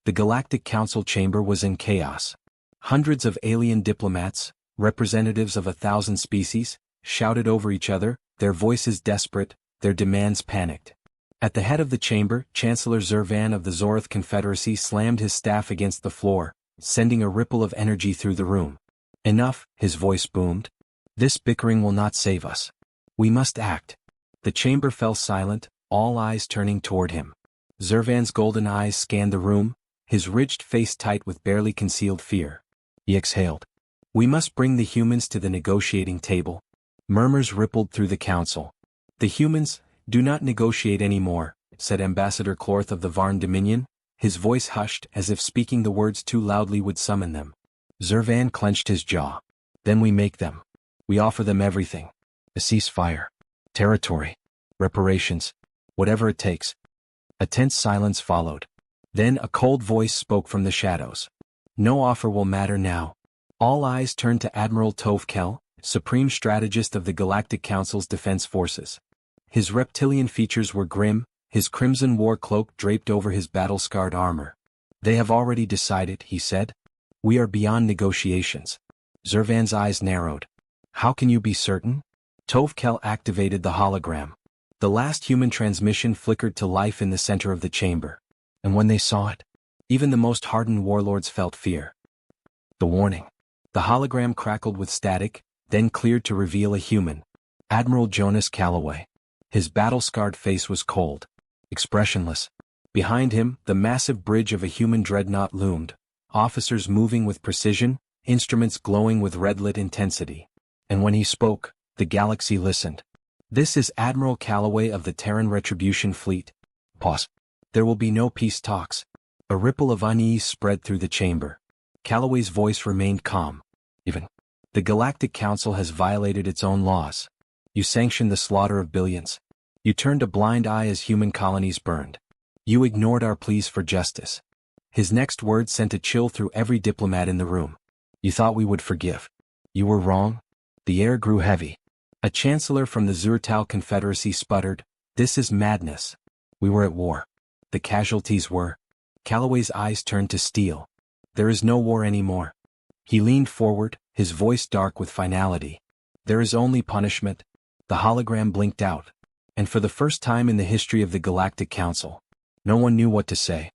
The Galactic Council chamber was in chaos. Hundreds of alien diplomats, representatives of 1,000 species, shouted over each other, their voices desperate, their demands panicked. At the head of the chamber, Chancellor Zervan of the Zorith Confederacy slammed his staff against the floor, sending a ripple of energy through the room. Enough, his voice boomed. This bickering will not save us. We must act. The chamber fell silent, all eyes turning toward him. Zervan's golden eyes scanned the room, his ridged face tight with barely concealed fear. He exhaled. We must bring the humans to the negotiating table. Murmurs rippled through the council. The humans, do not negotiate anymore, said Ambassador Clorth of the Varn Dominion, his voice hushed as if speaking the words too loudly would summon them. Zervan clenched his jaw. Then we make them. We offer them everything. A ceasefire. Territory. Reparations. Whatever it takes. A tense silence followed. Then a cold voice spoke from the shadows. No offer will matter now. All eyes turned to Admiral Tove Kell, Supreme Strategist of the Galactic Council's defense forces. His reptilian features were grim, his crimson war cloak draped over his battle-scarred armor. They have already decided, he said. We are beyond negotiations. Zervan's eyes narrowed. How can you be certain? Tove Kell activated the hologram. The last human transmission flickered to life in the center of the chamber. And when they saw it, even the most hardened warlords felt fear. The warning. The hologram crackled with static, then cleared to reveal a human. Admiral Jonas Calloway. His battle-scarred face was cold, expressionless. Behind him, the massive bridge of a human dreadnought loomed, officers moving with precision, instruments glowing with red-lit intensity. And when he spoke, the galaxy listened. This is Admiral Calloway of the Terran Retribution Fleet. Pause. There will be no peace talks. A ripple of unease spread through the chamber. Calloway's voice remained calm. Even. The Galactic Council has violated its own laws. You sanctioned the slaughter of billions. You turned a blind eye as human colonies burned. You ignored our pleas for justice. His next words sent a chill through every diplomat in the room. You thought we would forgive. You were wrong. The air grew heavy. A chancellor from the Zurtal Confederacy sputtered, "This is madness. We were at war. The casualties were." Calloway's eyes turned to steel. There is no war anymore. He leaned forward, his voice dark with finality. There is only punishment. The hologram blinked out. And for the first time in the history of the Galactic Council, no one knew what to say.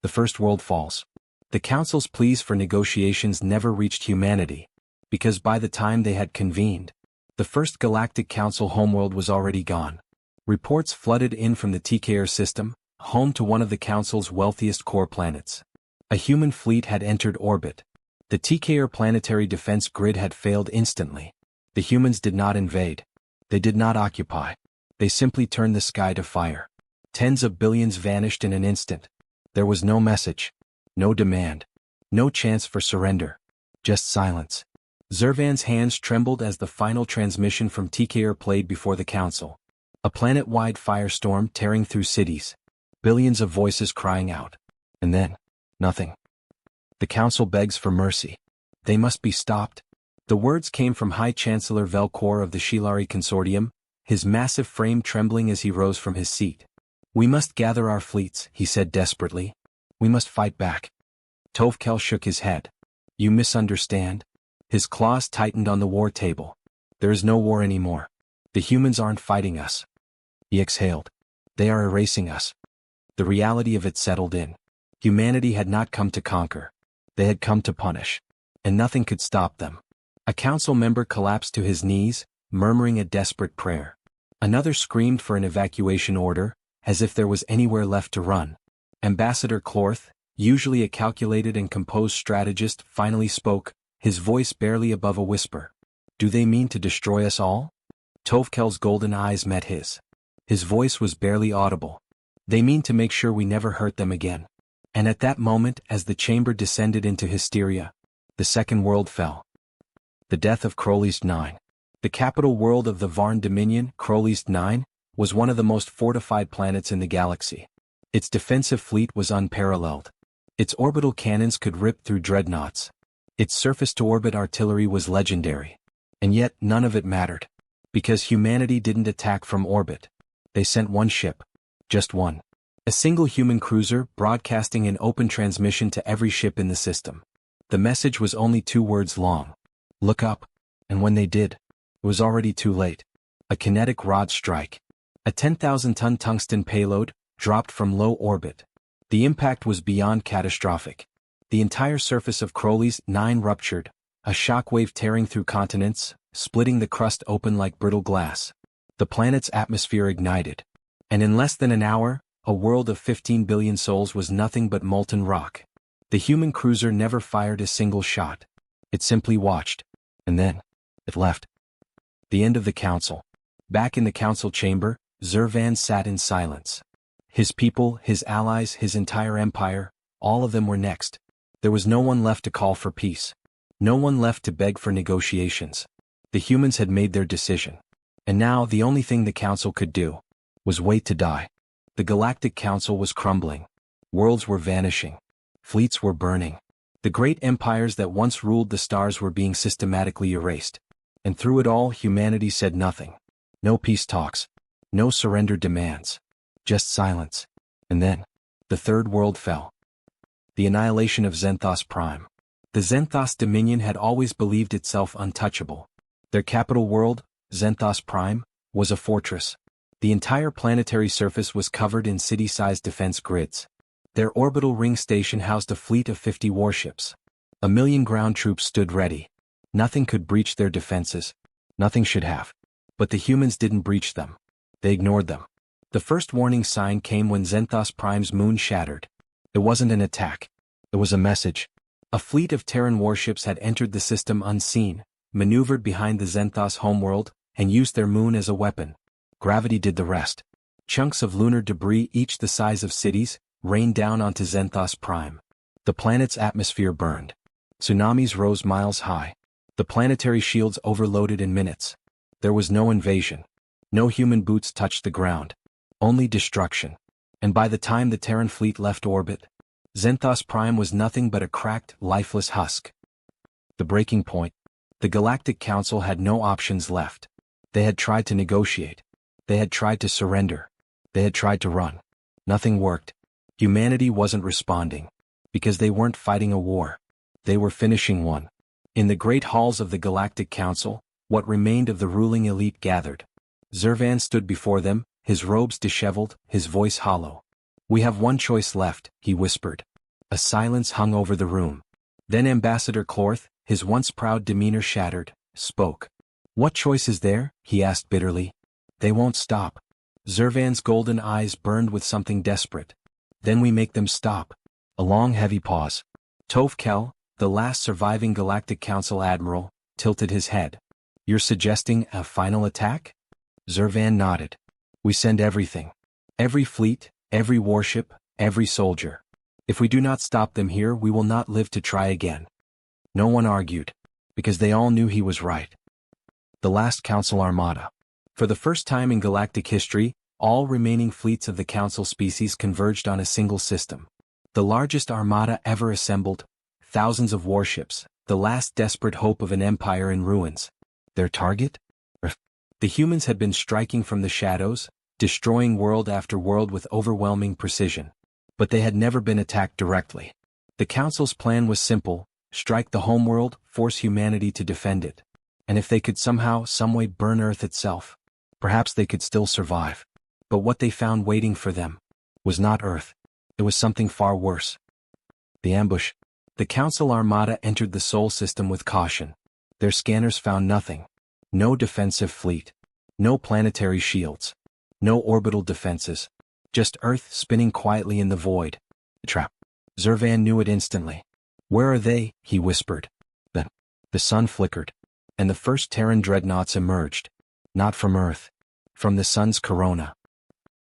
The First World falls. The Council's pleas for negotiations never reached humanity, because by the time they had convened, the First Galactic Council homeworld was already gone. Reports flooded in from the TKR system, home to one of the Council's wealthiest core planets. A human fleet had entered orbit. The TKR planetary defense grid had failed instantly. The humans did not invade. They did not occupy. They simply turned the sky to fire. Tens of billions vanished in an instant. There was no message. No demand. No chance for surrender. Just silence. Zervan's hands trembled as the final transmission from TKR played before the Council. A planet-wide firestorm tearing through cities. Billions of voices crying out. And then, nothing. The Council begs for mercy. They must be stopped. The words came from High Chancellor Velcor of the Shilari Consortium, his massive frame trembling as he rose from his seat. We must gather our fleets, he said desperately. We must fight back. Tove Kell shook his head. You misunderstand. His claws tightened on the war table. There is no war anymore. The humans aren't fighting us. He exhaled. They are erasing us. The reality of it settled in. Humanity had not come to conquer. They had come to punish. And nothing could stop them. A council member collapsed to his knees, murmuring a desperate prayer. Another screamed for an evacuation order, as if there was anywhere left to run. Ambassador Clorth, usually a calculated and composed strategist, finally spoke, his voice barely above a whisper. Do they mean to destroy us all? Tove Kell's golden eyes met his. His voice was barely audible. They mean to make sure we never hurt them again. And at that moment, as the chamber descended into hysteria, the second world fell. The death of Crowley's 9. The capital world of the Varn Dominion, Crowley's 9, was one of the most fortified planets in the galaxy. Its defensive fleet was unparalleled. Its orbital cannons could rip through dreadnoughts. Its surface-to-orbit artillery was legendary. And yet none of it mattered. Because humanity didn't attack from orbit. They sent one ship. Just one. A single human cruiser broadcasting an open transmission to every ship in the system. The message was only 2 words long. Look up. And when they did, it was already too late. A kinetic rod strike. A 10,000-ton tungsten payload dropped from low orbit. The impact was beyond catastrophic. The entire surface of Crowley's 9 ruptured, a shockwave tearing through continents, splitting the crust open like brittle glass. The planet's atmosphere ignited. And in less than an hour, a world of 15 billion souls was nothing but molten rock. The human cruiser never fired a single shot. It simply watched. And then, it left. The end of the council. Back in the council chamber, Zervan sat in silence. His people, his allies, his entire empire, all of them were next. There was no one left to call for peace. No one left to beg for negotiations. The humans had made their decision. And now the only thing the council could do was wait to die. The Galactic Council was crumbling. Worlds were vanishing. Fleets were burning. The great empires that once ruled the stars were being systematically erased. And through it all, humanity said nothing. No peace talks. No surrender demands. Just silence. And then, the Third World fell. The annihilation of Xenthos Prime. The Xenthos Dominion had always believed itself untouchable. Their capital world, Xenthos Prime, was a fortress. The entire planetary surface was covered in city-sized defense grids. Their orbital ring station housed a fleet of 50 warships. 1 million ground troops stood ready. Nothing could breach their defenses. Nothing should have. But the humans didn't breach them. They ignored them. The first warning sign came when Xenthos Prime's moon shattered. It wasn't an attack. It was a message. A fleet of Terran warships had entered the system unseen, maneuvered behind the Xenthos homeworld, and used their moon as a weapon. Gravity did the rest. Chunks of lunar debris, each the size of cities, rained down onto Xenthos Prime. The planet's atmosphere burned. Tsunamis rose miles high. The planetary shields overloaded in minutes. There was no invasion. No human boots touched the ground. Only destruction. And by the time the Terran fleet left orbit, Xenthos Prime was nothing but a cracked, lifeless husk. The breaking point. The Galactic Council had no options left. They had tried to negotiate. They had tried to surrender. They had tried to run. Nothing worked. Humanity wasn't responding. Because they weren't fighting a war. They were finishing one. In the great halls of the Galactic Council, what remained of the ruling elite gathered. Zervan stood before them, his robes disheveled, his voice hollow. "We have one choice left," he whispered. A silence hung over the room. Then Ambassador Clorth, his once proud demeanor shattered, spoke. "What choice is there?" he asked bitterly. "They won't stop." Zervan's golden eyes burned with something desperate. "Then we make them stop." A long heavy pause. Toph Kell, the last surviving Galactic Council admiral, tilted his head. "You're suggesting a final attack?" Zervan nodded. "We send everything. Every fleet, every warship, every soldier. If we do not stop them here, we will not live to try again." No one argued. Because they all knew he was right. The last Council Armada. For the first time in galactic history, all remaining fleets of the Council species converged on a single system. The largest armada ever assembled, thousands of warships, the last desperate hope of an empire in ruins. Their target? The humans had been striking from the shadows, destroying world after world with overwhelming precision. But they had never been attacked directly. The Council's plan was simple: strike the homeworld, force humanity to defend it. And if they could somehow, someway burn Earth itself, perhaps they could still survive. But what they found waiting for them was not Earth. It was something far worse. The ambush. The Council Armada entered the Sol system with caution. Their scanners found nothing. No defensive fleet. No planetary shields. No orbital defenses. Just Earth spinning quietly in the void. A trap. Zervan knew it instantly. "Where are they?" he whispered. The sun flickered. And the first Terran dreadnoughts emerged. Not from Earth. From the sun's corona.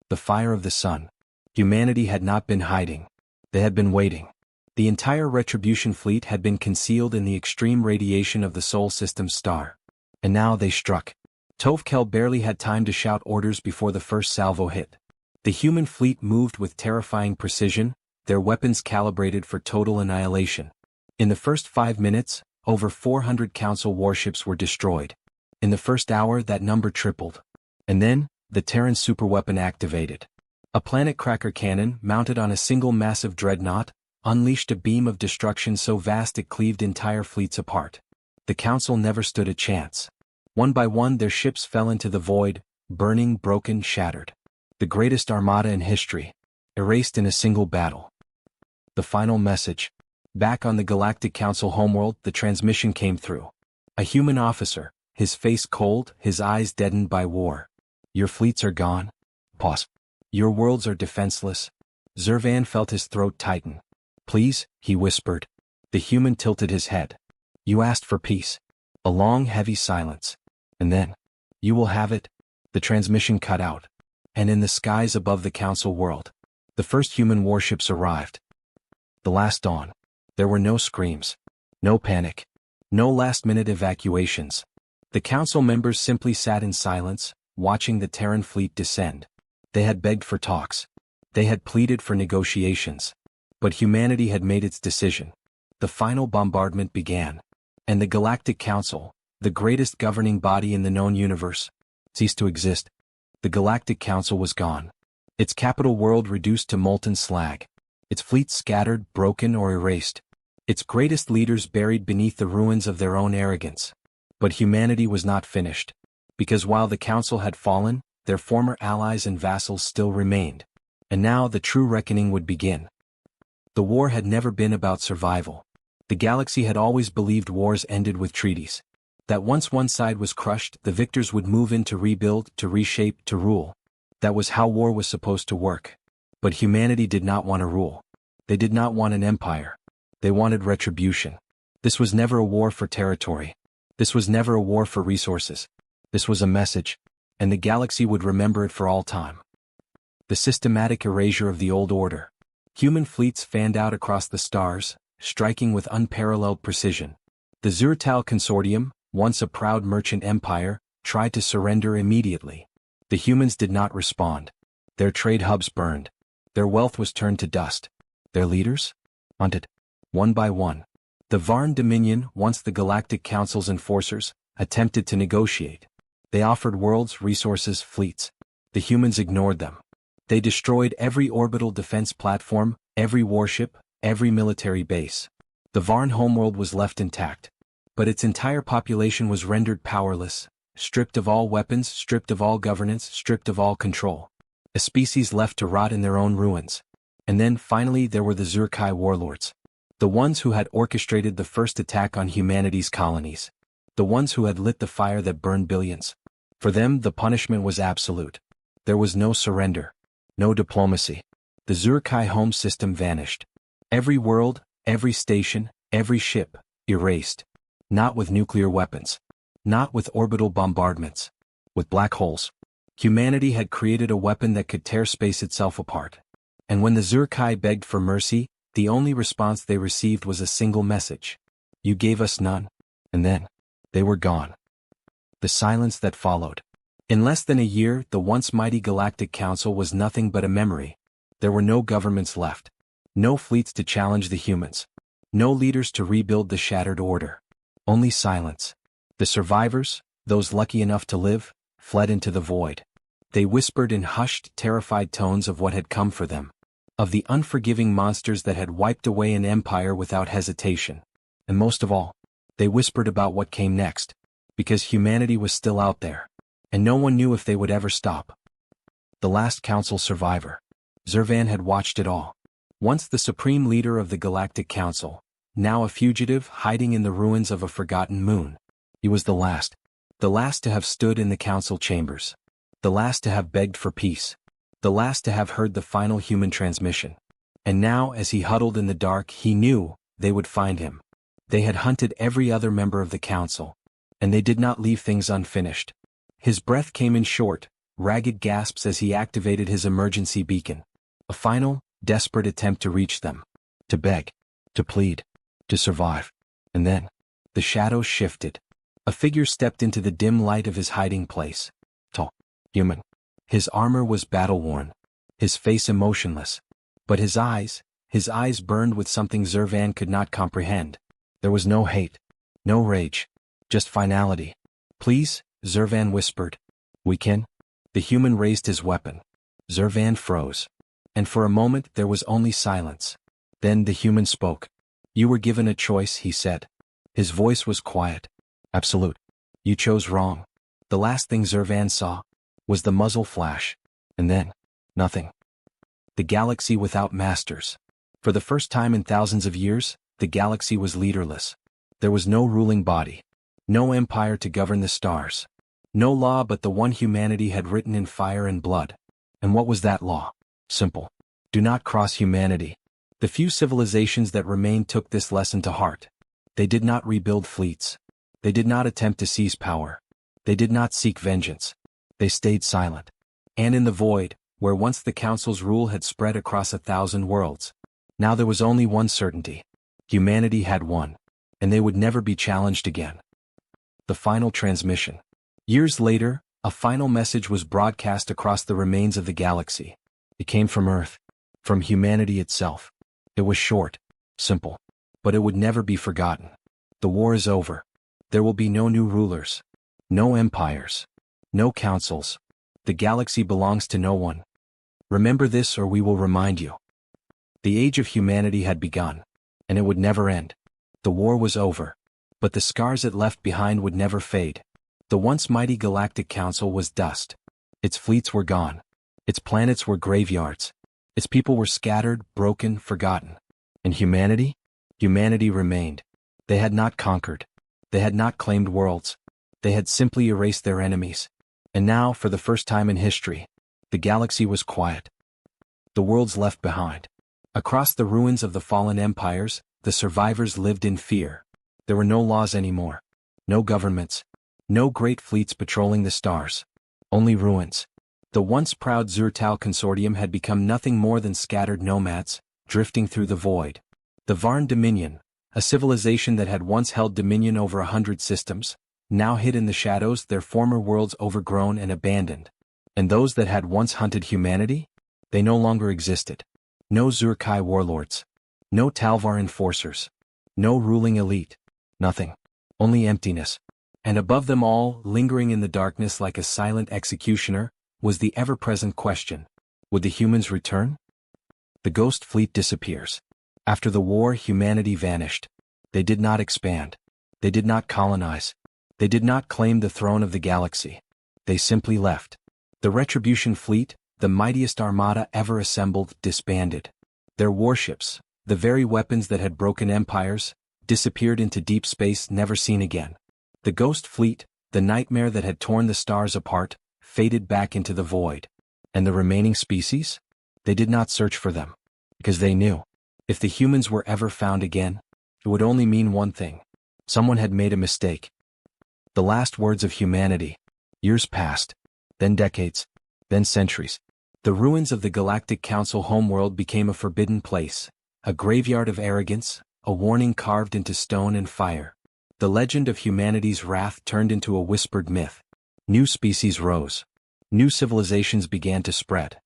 The fire of the sun. Humanity had not been hiding. They had been waiting. The entire Retribution fleet had been concealed in the extreme radiation of the Sol system's star. And now they struck. Toph Kell barely had time to shout orders before the first salvo hit. The human fleet moved with terrifying precision, their weapons calibrated for total annihilation. In the first 5 minutes, over 400 Council warships were destroyed. In the first hour, that number tripled. And then, the Terran superweapon activated. A planet cracker cannon, mounted on a single massive dreadnought, unleashed a beam of destruction so vast it cleaved entire fleets apart. The Council never stood a chance. One by one their ships fell into the void, burning, broken, shattered. The greatest armada in history, erased in a single battle. The final message. Back on the Galactic Council homeworld, the transmission came through. A human officer, his face cold, his eyes deadened by war. Your fleets are gone. Pause. Your worlds are defenseless. Zervan felt his throat tighten. Please, he whispered. The human tilted his head. You asked for peace. A long, heavy silence. And then, you will have it. The transmission cut out. And in the skies above the Council world, the first human warships arrived. The last dawn. There were no screams. No panic. No last-minute evacuations. The Council members simply sat in silence, watching the Terran fleet descend. They had begged for talks. They had pleaded for negotiations. But humanity had made its decision. The final bombardment began. And the Galactic Council, the greatest governing body in the known universe, ceased to exist. The Galactic Council was gone. Its capital world reduced to molten slag. Its fleets scattered, broken, or erased. Its greatest leaders buried beneath the ruins of their own arrogance. But humanity was not finished. Because while the Council had fallen, their former allies and vassals still remained. And now the true reckoning would begin. The war had never been about survival. The galaxy had always believed wars ended with treaties. That once one side was crushed, the victors would move in to rebuild, to reshape, to rule. That was how war was supposed to work. But humanity did not want to rule. They did not want an empire. They wanted retribution. This was never a war for territory. This was never a war for resources. This was a message, and the galaxy would remember it for all time. The systematic erasure of the old order. Human fleets fanned out across the stars, striking with unparalleled precision. The Zurtal Consortium, once a proud merchant empire, tried to surrender immediately. The humans did not respond. Their trade hubs burned. Their wealth was turned to dust. Their leaders? Hunted. One by one. The Varn Dominion, once the Galactic Council's enforcers, attempted to negotiate. They offered worlds, resources, fleets. The humans ignored them. They destroyed every orbital defense platform, every warship, every military base. The Varn homeworld was left intact. But its entire population was rendered powerless, stripped of all weapons, stripped of all governance, stripped of all control. A species left to rot in their own ruins. And then, finally, there were the Zurkai warlords. The ones who had orchestrated the first attack on humanity's colonies. The ones who had lit the fire that burned billions. For them, the punishment was absolute. There was no surrender. No diplomacy. The Zurkai home system vanished. Every world, every station, every ship, erased. Not with nuclear weapons. Not with orbital bombardments. With black holes. Humanity had created a weapon that could tear space itself apart. And when the Zurkai begged for mercy, the only response they received was a single message. You gave us none. And then, they were gone. The silence that followed. In less than a year, the once mighty Galactic Council was nothing but a memory. There were no governments left. No fleets to challenge the humans. No leaders to rebuild the shattered order. Only silence. The survivors, those lucky enough to live, fled into the void. They whispered in hushed, terrified tones of what had come for them. Of the unforgiving monsters that had wiped away an empire without hesitation. And most of all, they whispered about what came next. Because humanity was still out there. And no one knew if they would ever stop. The last Council survivor. Zervan had watched it all. Once the supreme leader of the Galactic Council, now a fugitive hiding in the ruins of a forgotten moon. He was the last. The last to have stood in the Council chambers. The last to have begged for peace. The last to have heard the final human transmission. And now, as he huddled in the dark, he knew they would find him. They had hunted every other member of the Council. And they did not leave things unfinished. His breath came in short, ragged gasps as he activated his emergency beacon. A final, desperate attempt to reach them. To beg. To plead. To survive. And then, the shadows shifted. A figure stepped into the dim light of his hiding place. Tall. Human. His armor was battle-worn. His face emotionless. But his eyes burned with something Zervan could not comprehend. There was no hate. No rage. Just finality. Please, Zervan whispered. We can? The human raised his weapon. Zurvan froze. And for a moment there was only silence. Then the human spoke. "You were given a choice," he said. His voice was quiet. "Absolute. You chose wrong." The last thing Zurvan saw was the muzzle flash. And then, nothing. The galaxy without masters. For the first time in thousands of years, the galaxy was leaderless. There was no ruling body. No empire to govern the stars. No law but the one humanity had written in fire and blood. And what was that law? Simple. Do not cross humanity. The few civilizations that remained took this lesson to heart. They did not rebuild fleets. They did not attempt to seize power. They did not seek vengeance. They stayed silent. And in the void, where once the Council's rule had spread across 1,000 worlds, now there was only one certainty. Humanity had won. And they would never be challenged again. The final transmission. Years later, a final message was broadcast across the remains of the galaxy. It came from Earth. From humanity itself. It was short. Simple. But it would never be forgotten. The war is over. There will be no new rulers. No empires. No councils. The galaxy belongs to no one. Remember this or we will remind you. The age of humanity had begun. And it would never end. The war was over. But the scars it left behind would never fade. The once mighty Galactic Council was dust. Its fleets were gone. Its planets were graveyards. Its people were scattered, broken, forgotten. And humanity? Humanity remained. They had not conquered. They had not claimed worlds. They had simply erased their enemies. And now, for the first time in history, the galaxy was quiet. The worlds left behind. Across the ruins of the fallen empires, the survivors lived in fear. There were no laws anymore. No governments. No great fleets patrolling the stars. Only ruins. The once proud Zurtal consortium had become nothing more than scattered nomads, drifting through the void. The Varn Dominion, a civilization that had once held dominion over 100 systems, now hid in the shadows, their former worlds overgrown and abandoned. And those that had once hunted humanity? They no longer existed. No Zurkai warlords. No Talvar enforcers. No ruling elite. Nothing. Only emptiness. And above them all, lingering in the darkness like a silent executioner, was the ever-present question. Would the humans return? The Ghost Fleet disappears. After the war, humanity vanished. They did not expand. They did not colonize. They did not claim the throne of the galaxy. They simply left. The Retribution Fleet, the mightiest armada ever assembled, disbanded. Their warships, the very weapons that had broken empires, disappeared into deep space, never seen again. The Ghost Fleet, the nightmare that had torn the stars apart, faded back into the void. And the remaining species? They did not search for them. Because they knew. If the humans were ever found again, it would only mean one thing. Someone had made a mistake. The last words of humanity. Years passed. Then decades. Then centuries. The ruins of the Galactic Council homeworld became a forbidden place. A graveyard of arrogance, a warning carved into stone and fire. The legend of humanity's wrath turned into a whispered myth. New species rose. New civilizations began to spread.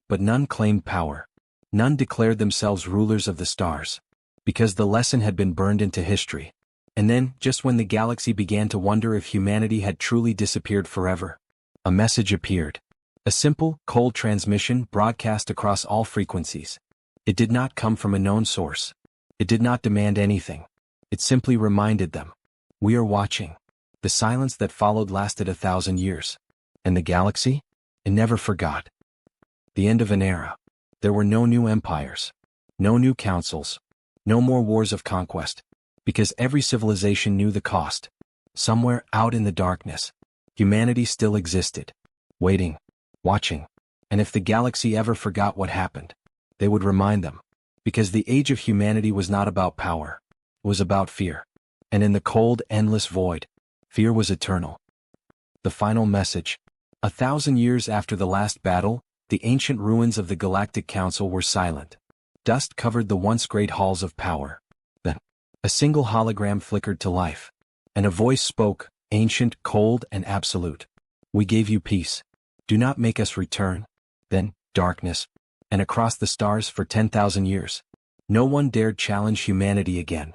But none claimed power. None declared themselves rulers of the stars. Because the lesson had been burned into history. And then, just when the galaxy began to wonder if humanity had truly disappeared forever, a message appeared. A simple, cold transmission broadcast across all frequencies. It did not come from a known source. It did not demand anything. It simply reminded them. We are watching. The silence that followed lasted 1,000 years. And the galaxy? It never forgot. The end of an era. There were no new empires. No new councils. No more wars of conquest. Because every civilization knew the cost. Somewhere out in the darkness, humanity still existed. Waiting. Watching. And if the galaxy ever forgot what happened, they would remind them. Because the age of humanity was not about power. It was about fear. And in the cold, endless void, fear was eternal. The final message. 1,000 years after the last battle, the ancient ruins of the Galactic Council were silent. Dust covered the once great halls of power. Then, a single hologram flickered to life. And a voice spoke, ancient, cold, and absolute. We gave you peace. Do not make us return. Then, darkness. And across the stars for 10,000 years. No one dared challenge humanity again.